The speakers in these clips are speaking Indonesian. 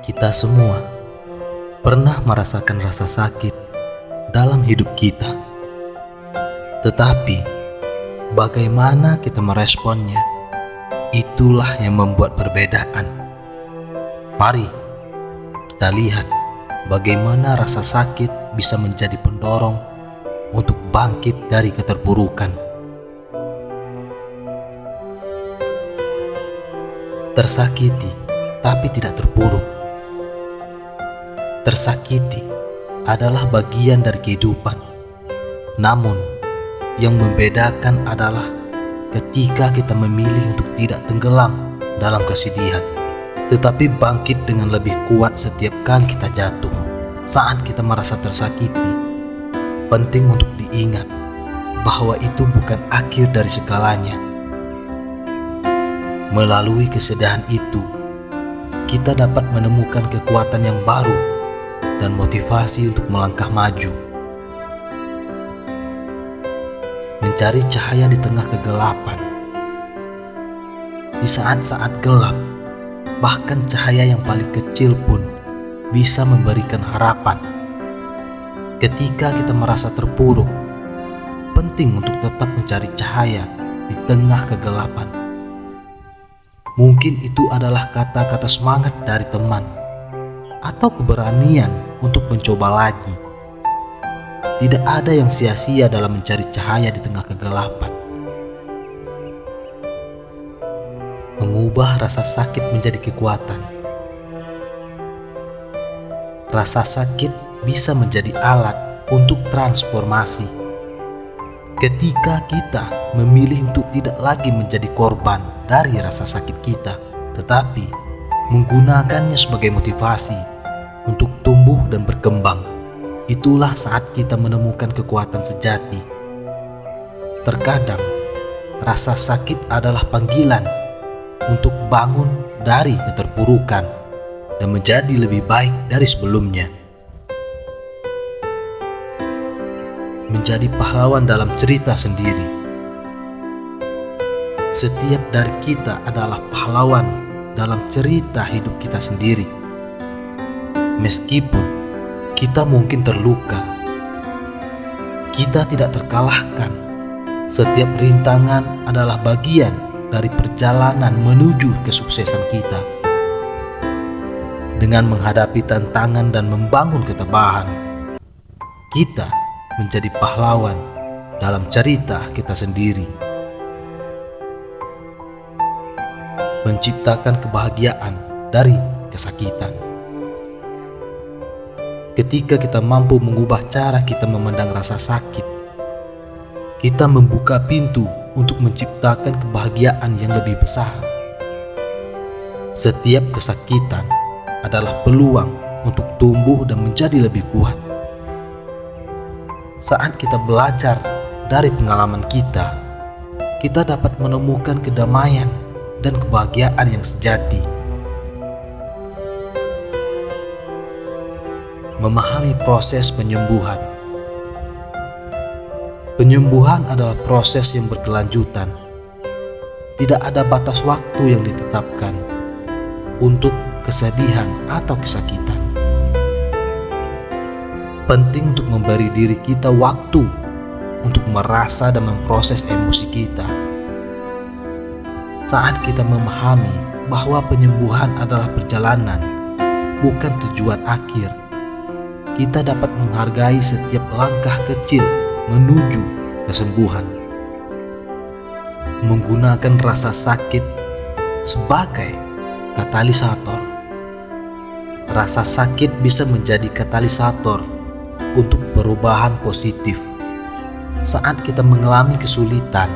Kita semua pernah merasakan rasa sakit dalam hidup kita. Tetapi bagaimana kita meresponnya, itulah yang membuat perbedaan. Mari kita lihat bagaimana rasa sakit bisa menjadi pendorong untuk bangkit dari keterpurukan. Tersakiti tapi tidak terpuruk. Tersakiti adalah bagian dari kehidupan. Namun, yang membedakan adalah ketika kita memilih untuk tidak tenggelam dalam kesedihan, tetapi bangkit dengan lebih kuat setiap kali kita jatuh. Saat kita merasa tersakiti, penting untuk diingat bahwa itu bukan akhir dari segalanya. Melalui kesedihan itu, kita dapat menemukan kekuatan yang baru dan motivasi untuk melangkah maju. Mencari cahaya di tengah kegelapan. Di saat-saat gelap, bahkan cahaya yang paling kecil pun bisa memberikan harapan. Ketika kita merasa terpuruk, penting untuk tetap mencari cahaya di tengah kegelapan. Mungkin itu adalah kata-kata semangat dari teman atau keberanian untuk mencoba lagi. Tidak ada yang sia-sia dalam mencari cahaya di tengah kegelapan. Mengubah rasa sakit menjadi kekuatan. Rasa sakit bisa menjadi alat untuk transformasi. Ketika kita memilih untuk tidak lagi menjadi korban dari rasa sakit kita, tetapi menggunakannya sebagai motivasi untuk tumbuh dan berkembang, itulah saat kita menemukan kekuatan sejati. Terkadang, rasa sakit adalah panggilan untuk bangun dari keterpurukan dan menjadi lebih baik dari sebelumnya. Menjadi pahlawan dalam cerita sendiri. Setiap dari kita adalah pahlawan dalam cerita hidup kita sendiri. Meskipun kita mungkin terluka, kita tidak terkalahkan. Setiap rintangan adalah bagian dari perjalanan menuju kesuksesan kita. Dengan menghadapi tantangan dan membangun ketabahan, kita menjadi pahlawan dalam cerita kita sendiri. Menciptakan kebahagiaan dari kesakitan. Ketika kita mampu mengubah cara kita memandang rasa sakit, kita membuka pintu untuk menciptakan kebahagiaan yang lebih besar. Setiap kesakitan adalah peluang untuk tumbuh dan menjadi lebih kuat. Saat kita belajar dari pengalaman kita dapat menemukan kedamaian dan kebahagiaan yang sejati. Memahami proses penyembuhan. Penyembuhan adalah proses yang berkelanjutan. Tidak ada batas waktu yang ditetapkan untuk kesedihan atau kesakitan. Penting untuk memberi diri kita waktu untuk merasa dan memproses emosi kita. Saat kita memahami bahwa penyembuhan adalah perjalanan, bukan tujuan akhir, kita dapat menghargai setiap langkah kecil menuju kesembuhan. Menggunakan rasa sakit sebagai katalisator. Rasa sakit bisa menjadi katalisator untuk perubahan positif. Saat kita mengalami kesulitan,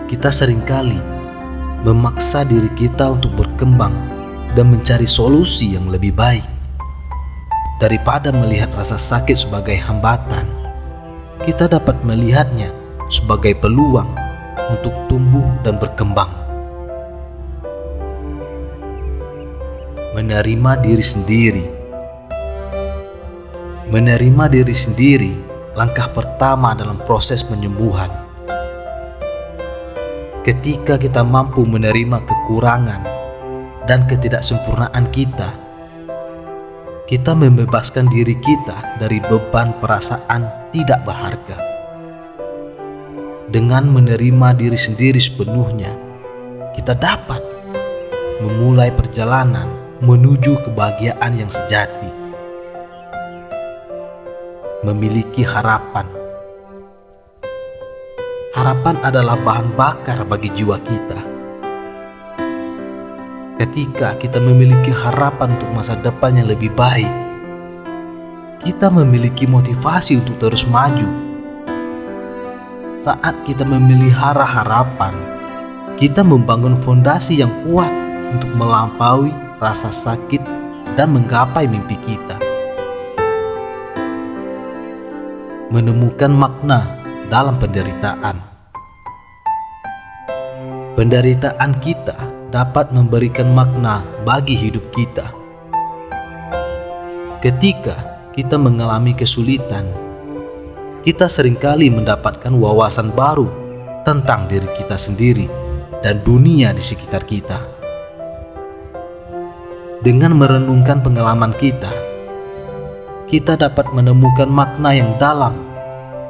kita seringkali memaksa diri kita untuk berkembang dan mencari solusi yang lebih baik. Daripada melihat rasa sakit sebagai hambatan, kita dapat melihatnya sebagai peluang untuk tumbuh dan berkembang. Menerima diri sendiri. Menerima diri sendiri langkah pertama dalam proses penyembuhan. Ketika kita mampu menerima kekurangan dan ketidaksempurnaan kita, kita membebaskan diri kita dari beban perasaan tidak berharga. Dengan menerima diri sendiri sepenuhnya, kita dapat memulai perjalanan menuju kebahagiaan yang sejati. Memiliki harapan. Harapan adalah bahan bakar bagi jiwa kita. Ketika kita memiliki harapan untuk masa depan yang lebih baik, kita memiliki motivasi untuk terus maju. Saat kita memelihara harapan, kita membangun fondasi yang kuat untuk melampaui rasa sakit dan menggapai mimpi kita. Menemukan makna dalam penderitaan. Penderitaan kita dapat memberikan makna bagi hidup kita. Ketika kita mengalami kesulitan, kita seringkali mendapatkan wawasan baru tentang diri kita sendiri dan dunia di sekitar kita. Dengan merenungkan pengalaman kita dapat menemukan makna yang dalam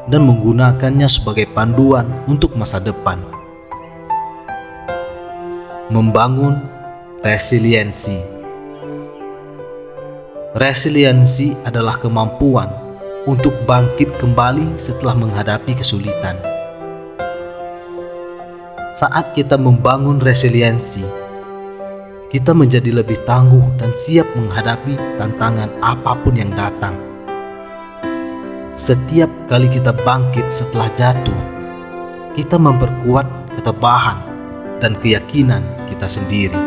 dan menggunakannya sebagai panduan untuk masa depan. Membangun resiliensi. Resiliensi adalah kemampuan untuk bangkit kembali setelah menghadapi kesulitan. Saat kita membangun resiliensi, kita menjadi lebih tangguh dan siap menghadapi tantangan apapun yang datang. Setiap kali kita bangkit setelah jatuh, kita memperkuat ketabahan dan keyakinan kita sendiri.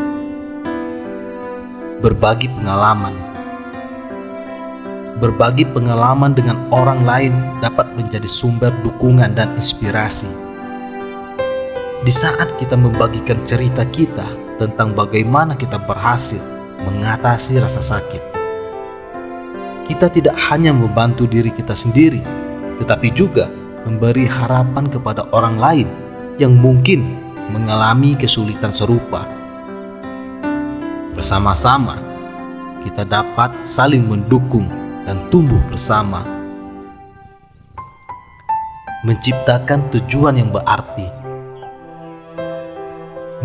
Berbagi pengalaman. Berbagi pengalaman dengan orang lain dapat menjadi sumber dukungan dan inspirasi. Di saat kita membagikan cerita kita tentang bagaimana kita berhasil mengatasi rasa sakit, kita tidak hanya membantu diri kita sendiri, tetapi juga memberi harapan kepada orang lain yang mungkin mengalami kesulitan serupa. Bersama-sama, kita dapat saling mendukung dan tumbuh bersama. Menciptakan tujuan yang berarti.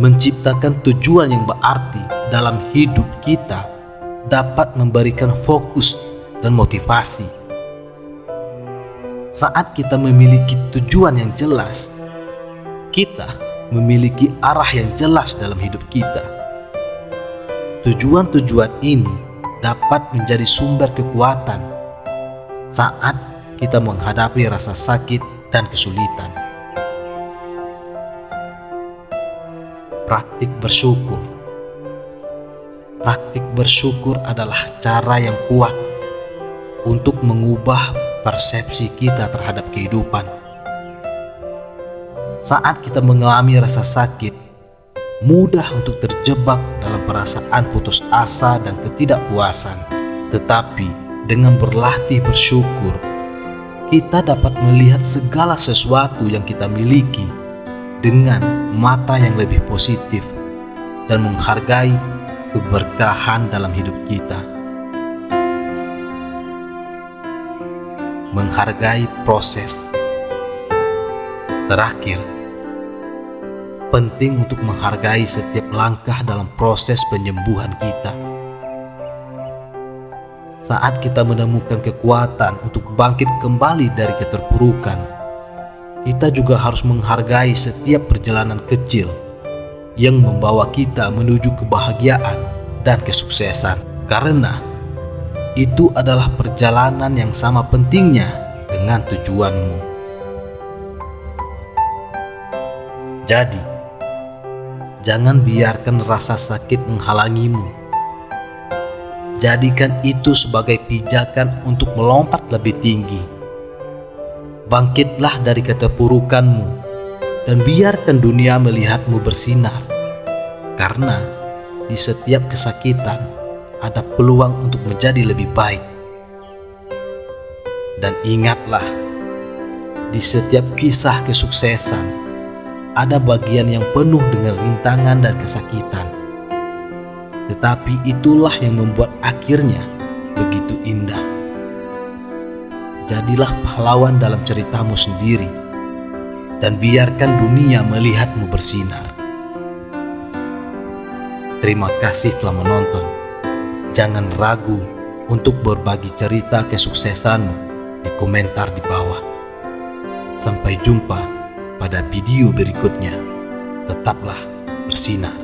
Menciptakan tujuan yang berarti dalam hidup kita dapat memberikan fokus dan motivasi. Saat kita memiliki tujuan yang jelas, kita memiliki arah yang jelas dalam hidup kita. Tujuan-tujuan ini dapat menjadi sumber kekuatan saat kita menghadapi rasa sakit dan kesulitan. Praktik bersyukur. Praktik bersyukur adalah cara yang kuat untuk mengubah persepsi kita terhadap kehidupan. Saat kita mengalami rasa sakit, mudah untuk terjebak dalam perasaan putus asa dan ketidakpuasan. Tetapi dengan berlatih bersyukur, kita dapat melihat segala sesuatu yang kita miliki dengan mata yang lebih positif dan menghargai keberkahan dalam hidup kita. Menghargai proses. Terakhir, penting untuk menghargai setiap langkah dalam proses penyembuhan kita. Saat kita menemukan kekuatan untuk bangkit kembali dari keterpurukan, kita juga harus menghargai setiap perjalanan kecil yang membawa kita menuju kebahagiaan dan kesuksesan, karena itu adalah perjalanan yang sama pentingnya dengan tujuanmu. Jadi, jangan biarkan rasa sakit menghalangimu. Jadikan itu sebagai pijakan untuk melompat lebih tinggi. Bangkitlah dari keterpurukanmu dan biarkan dunia melihatmu bersinar. Karena di setiap kesakitan ada peluang untuk menjadi lebih baik. Dan ingatlah, di setiap kisah kesuksesan ada bagian yang penuh dengan rintangan dan kesakitan. Tetapi itulah yang membuat akhirnya begitu indah. Jadilah pahlawan dalam ceritamu sendiri dan biarkan dunia melihatmu bersinar. Terima kasih telah menonton. Jangan ragu untuk berbagi cerita kesuksesanmu di komentar di bawah. Sampai jumpa pada video berikutnya. Tetaplah bersinar.